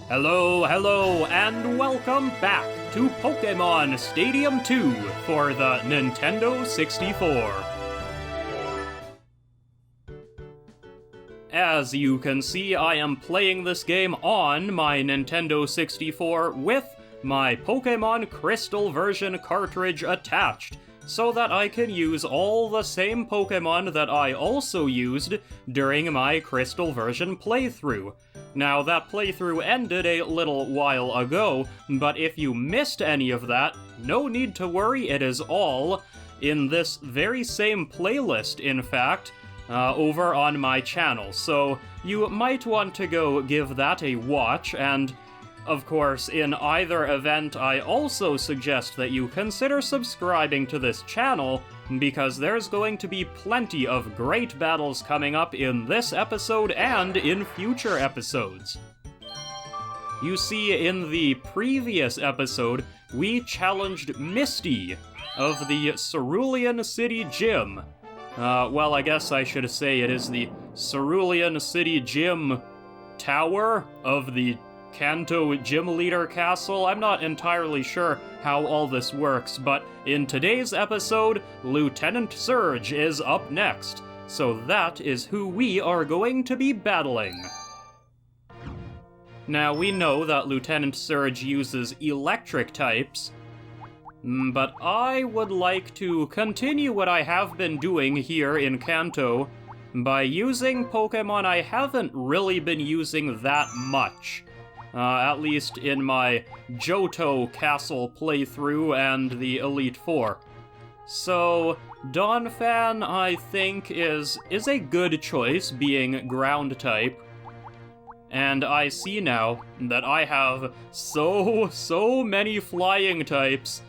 Hello, and welcome back to Pokémon Stadium 2 for the Nintendo 64. As you can see, I am playing this game on my Nintendo 64 with my Pokémon Crystal version cartridge attached, so that I can use all the same Pokémon that I also used during my Crystal version playthrough. Now, that playthrough ended a little while ago, but if you missed any of that, no need to worry, it is all in this very same playlist, in fact, over on my channel, so you might want to go give that a watch, and of course, in either event, I also suggest that you consider subscribing to this channel, because there's going to be plenty of great battles coming up in this episode and in future episodes. You see, in the previous episode, we challenged Misty of the Cerulean City Gym. Well, I guess I should say it is the Cerulean City Gym Tower of the Kanto Gym Leader Castle. I'm not entirely sure how all this works, but in today's episode, Lieutenant Surge is up next, so that is who we are going to be battling. Now, we know that Lieutenant Surge uses electric types, but I would like to continue what I have been doing here in Kanto by using Pokemon I haven't really been using that much. At least in my Johto Castle playthrough and the Elite Four. So, Donphan, I think, is a good choice, being ground type. And I see now that I have so many flying types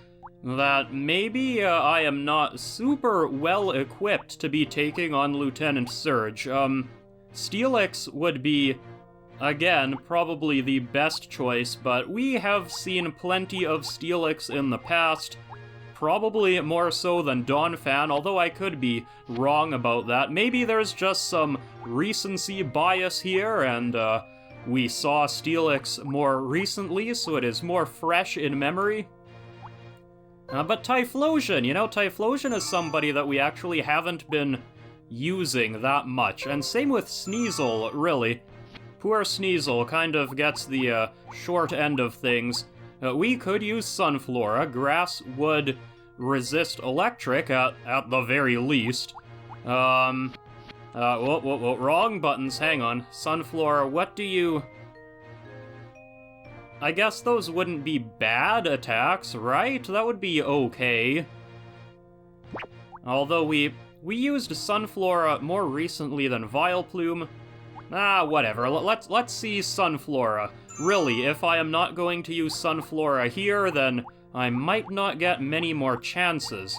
that maybe I am not super well equipped to be taking on Lieutenant Surge. Steelix would be, again, probably the best choice, but we have seen plenty of Steelix in the past, probably more so than Donphan, although I could be wrong about that. Maybe there's just some recency bias here, and we saw Steelix more recently, so it is more fresh in memory. But Typhlosion, Typhlosion is somebody that we actually haven't been using that much, and same with Sneasel, really. Poor Sneasel kind of gets the short end of things. We could use Sunflora. Grass would resist electric at the very least. Wrong buttons, hang on. Sunflora, what do you... I guess those wouldn't be bad attacks, right? That would be okay. Although we used Sunflora more recently than Vileplume. Whatever. Let's see Sunflora. Really, if I am not going to use Sunflora here, then I might not get many more chances.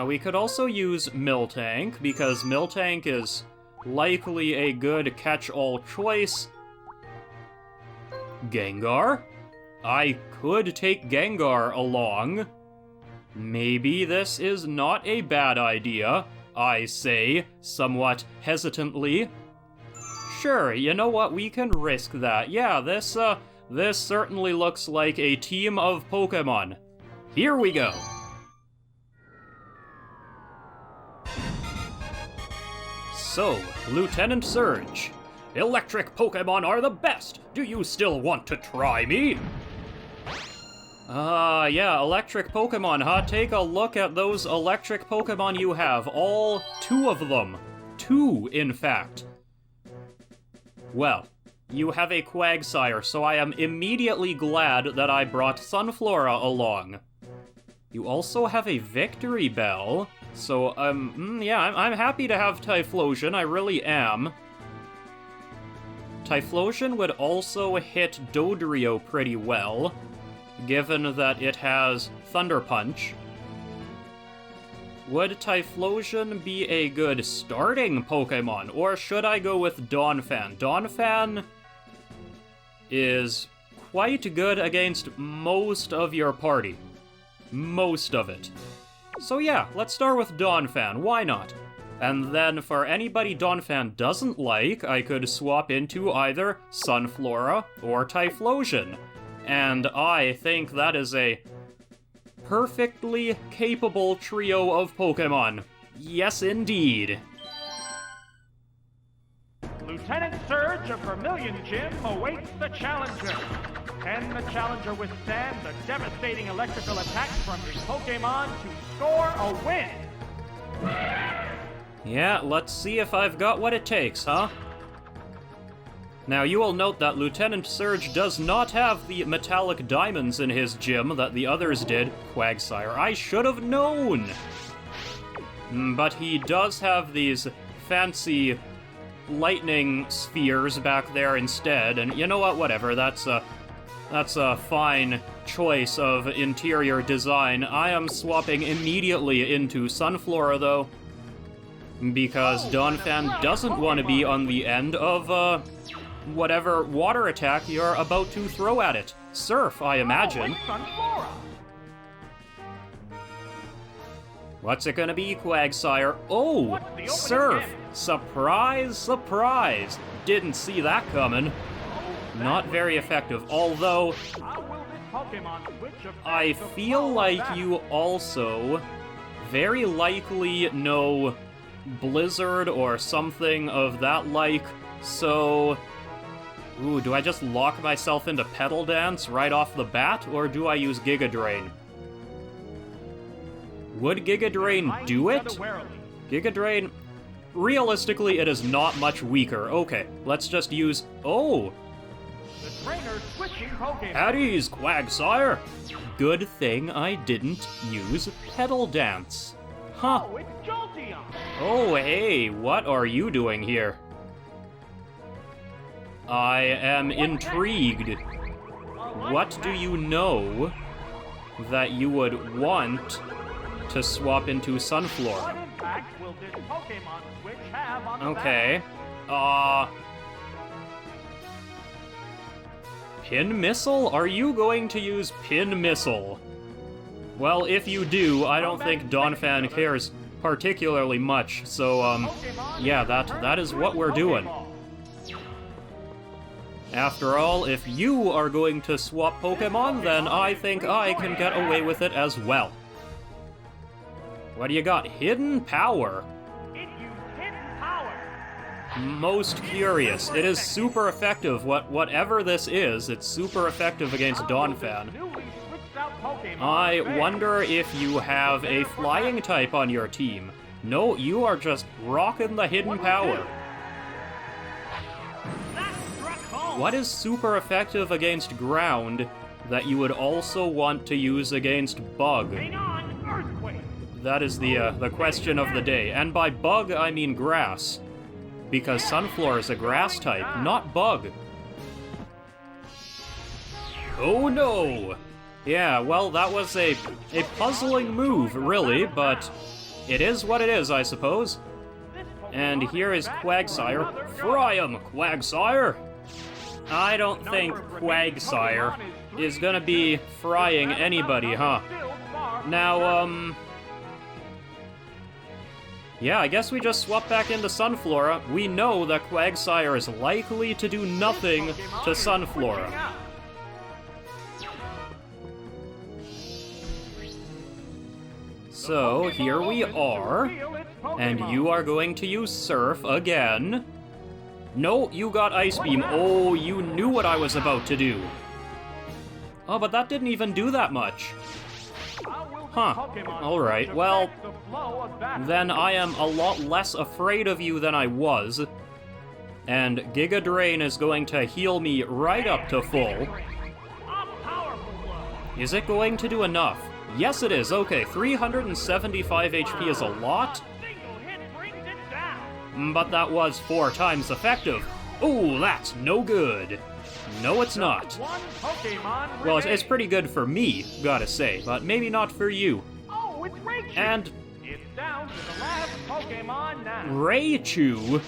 We could also use Miltank, because Miltank is likely a good catch-all choice. Gengar? I could take Gengar along. Maybe this is not a bad idea, I say, somewhat hesitantly. Sure, you know what, we can risk that. Yeah, this certainly looks like a team of Pokemon. Here we go. So, Lieutenant Surge. Electric Pokemon are the best! Do you still want to try me? Yeah, electric Pokemon, huh? Take a look at those electric Pokemon you have. All 2 of them. 2, in fact. Well, you have a Quagsire, so I am immediately glad that I brought Sunflora along. You also have a Victory Bell, so, yeah, I'm happy to have Typhlosion, I really am. Typhlosion would also hit Dodrio pretty well, given that it has Thunder Punch. Would Typhlosion be a good starting Pokemon, or should I go with Donphan? Donphan is quite good against most of your party. Most of it. So yeah, let's start with Donphan, why not? And then for anybody Donphan doesn't like, I could swap into either Sunflora or Typhlosion. And I think that is a perfectly capable trio of Pokémon. Yes, indeed. Lieutenant Surge of Vermilion Gym awaits the challenger. Can the challenger withstand the devastating electrical attacks from his Pokémon to score a win? Yeah, let's see if I've got what it takes, huh? Now, you will note that Lieutenant Surge does not have the metallic diamonds in his gym that the others did. Quagsire, I should have known! But he does have these fancy lightning spheres back there instead, and you know what, whatever, that's a fine choice of interior design. I am swapping immediately into Sunflora, though, because Donphan doesn't want to be on the end of, whatever water attack you're about to throw at it. Surf, I imagine. What's it gonna be, Quagsire? Oh, Surf! Surprise, surprise! Didn't see that coming. Not very effective, although I feel like you also very likely know Blizzard or something of that like, so... Ooh, do I just lock myself into Petal Dance right off the bat, or do I use Giga Drain? Would Giga Drain do it? Giga Drain... Realistically, it is not much weaker. Okay, let's just use... Oh! At ease, Quagsire! Good thing I didn't use Petal Dance. Huh. Oh, hey, what are you doing here? I am intrigued. What do you know that you would want to swap into Sunflora? Okay. Pin Missile? Are you going to use Pin Missile? Well, if you do, I don't think Donphan cares particularly much, so, yeah, that is what we're doing. After all, if you are going to swap Pokémon, then I think I can get away with it as well. What do you got? Hidden Power? Most curious. It is super effective. Whatever this is, it's super effective against Donphan. I wonder if you have a flying type on your team. No, you are just rocking the Hidden Power. What is super effective against ground that you would also want to use against bug? That is the question of the day. And by bug, I mean grass. Because Sunflora is a grass type, not bug. Oh no! Yeah, well, that was a puzzling move, really, but it is what it is, I suppose. And here is Quagsire. Fry 'em, Quagsire! I don't think Quagsire is gonna be frying anybody, huh? Now, yeah, I guess we just swap back into Sunflora. We know that Quagsire is likely to do nothing to Sunflora. So, here we are. And you are going to use Surf again. No, you got Ice Beam. Oh, you knew what I was about to do. Oh, but that didn't even do that much. Huh. Alright, well, then I am a lot less afraid of you than I was. And Giga Drain is going to heal me right up to full. Is it going to do enough? Yes, it is. Okay, 375 HP is a lot. But that was 4 times effective. Ooh, that's no good. No, it's not. Well, it's pretty good for me, gotta say, but maybe not for you. Oh, it's Raichu. And It's down to the last Pokemon now. Raichu?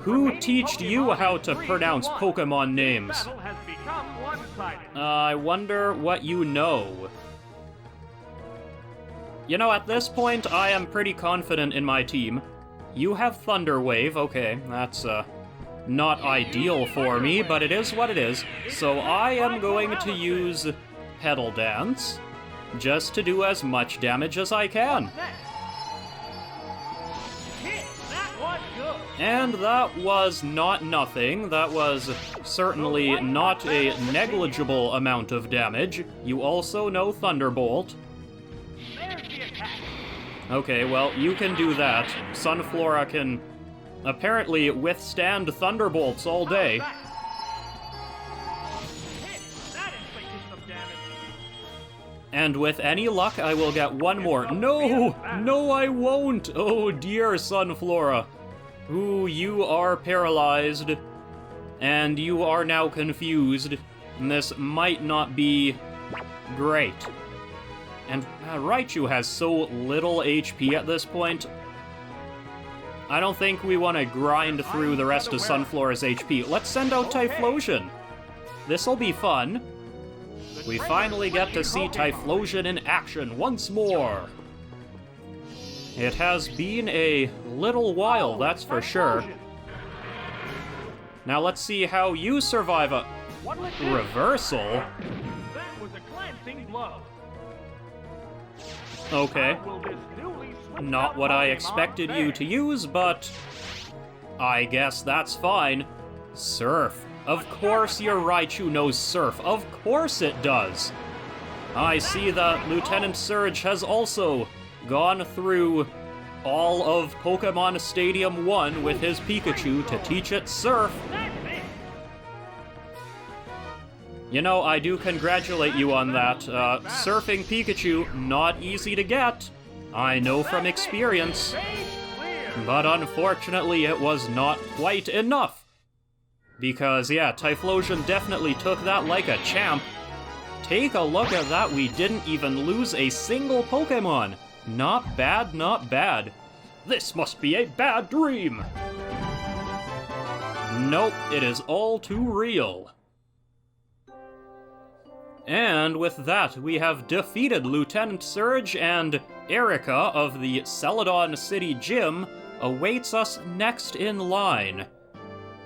Who teached you how to pronounce Pokemon names? I wonder what you know. You know, at this point, I am pretty confident in my team. You have Thunder Wave, okay, that's, not ideal for me, but it is what it is. So I am going to use Pedal Dance, just to do as much damage as I can. And that was not nothing. That was certainly not a negligible amount of damage. You also know Thunderbolt. Okay, well, you can do that. Sunflora can apparently withstand Thunderbolts all day. And with any luck, I will get one more. No! No, I won't! Oh dear, Sunflora. Ooh, you are paralyzed. And you are now confused. And this might not be great. And Raichu has so little HP at this point. I don't think we want to grind through the rest of Sunflora's HP. Let's send out Typhlosion. This'll be fun. We finally get to see Typhlosion in action once more. It has been a little while, that's for sure. Now let's see how you survive a reversal. That was a glancing blow. Okay. Not what I expected you to use, but I guess that's fine. Surf. Of course your Raichu knows Surf. Of course it does. I see that Lieutenant Surge has also gone through all of Pokemon Stadium 1 with his Pikachu to teach it Surf. You know, I do congratulate you on that. Surfing Pikachu, not easy to get. I know from experience. But unfortunately, it was not quite enough. Because, yeah, Typhlosion definitely took that like a champ. Take a look at that, we didn't even lose a single Pokemon. Not bad, not bad. This must be a bad dream. Nope, it is all too real. And with that, we have defeated Lieutenant Surge, and Erica of the Celadon City Gym awaits us next in line.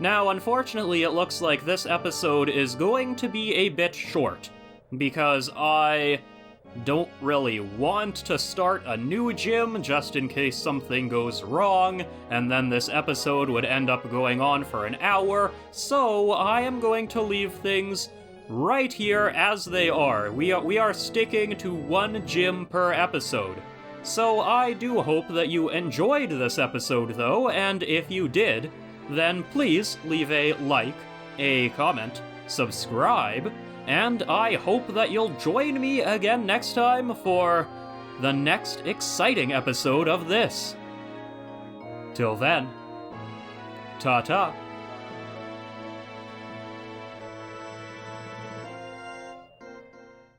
Now, unfortunately, it looks like this episode is going to be a bit short, because I don't really want to start a new gym just in case something goes wrong, and then this episode would end up going on for an hour, so I am going to leave things right here as they are. We are sticking to one gym per episode. So I do hope that you enjoyed this episode though, and if you did, then please leave a like, a comment, subscribe, and I hope that you'll join me again next time for the next exciting episode of this. Till then, ta-ta.